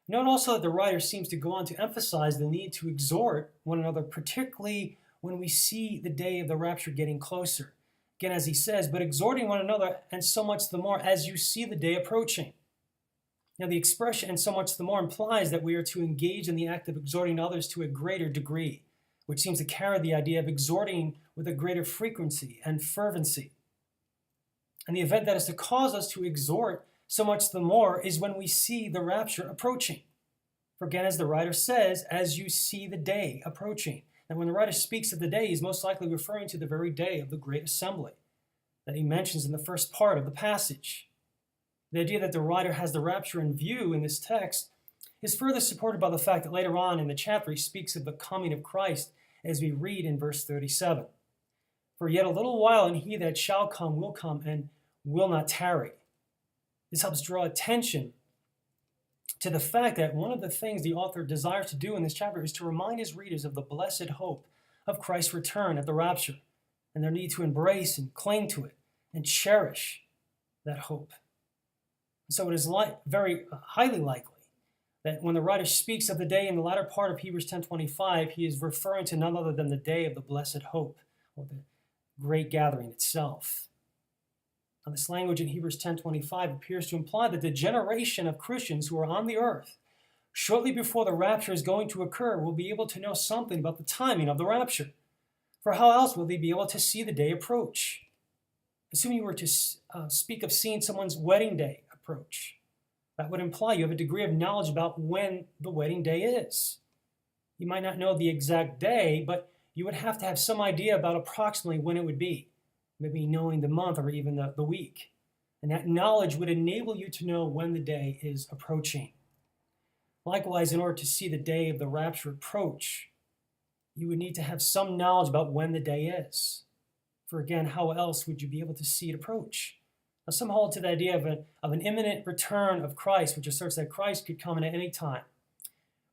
Note also that the writer seems to go on to emphasize the need to exhort one another, particularly when we see the day of the rapture getting closer. Again, as he says, but exhorting one another, and so much the more as you see the day approaching. Now, the expression "and so much the more" implies that we are to engage in the act of exhorting others to a greater degree, which seems to carry the idea of exhorting with a greater frequency and fervency. And the event that is to cause us to exhort so much the more is when we see the rapture approaching. For again, as the writer says, as you see the day approaching. And when the writer speaks of the day, he's most likely referring to the very day of the great assembly that he mentions in the first part of the passage. The idea that the writer has the rapture in view in this text is further supported by the fact that later on in the chapter he speaks of the coming of Christ, as we read in verse 37. For yet a little while, and he that shall come will come and will not tarry. This helps draw attention to the fact that one of the things the author desires to do in this chapter is to remind his readers of the blessed hope of Christ's return at the rapture, and their need to embrace and cling to it and cherish that hope. So it is very highly likely that when the writer speaks of the day in the latter part of Hebrews 10:25, he is referring to none other than the day of the blessed hope, or the great gathering itself. Now, this language in Hebrews 10:25 appears to imply that the generation of Christians who are on the earth shortly before the rapture is going to occur will be able to know something about the timing of the rapture. For how else will they be able to see the day approach? Assuming you were to speak of seeing someone's wedding day approach, that would imply you have a degree of knowledge about when the wedding day is. You might not know the exact day, but you would have to have some idea about approximately when it would be, maybe knowing the month or even the week. And that knowledge would enable you to know when the day is approaching. Likewise, in order to see the day of the rapture approach, you would need to have some knowledge about when the day is. For again, how else would you be able to see it approach? Now, some hold to the idea of an imminent return of Christ, which asserts that Christ could come in at any time.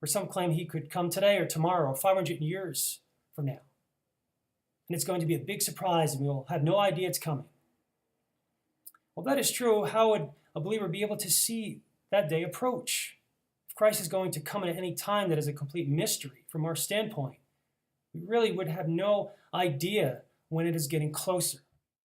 Or some claim he could come today or tomorrow or 500 years from now. And it's going to be a big surprise and we'll have no idea it's coming. Well, if that is true, how would a believer be able to see that day approach? If Christ is going to come in at any time, that is a complete mystery from our standpoint. We really would have no idea when it is getting closer.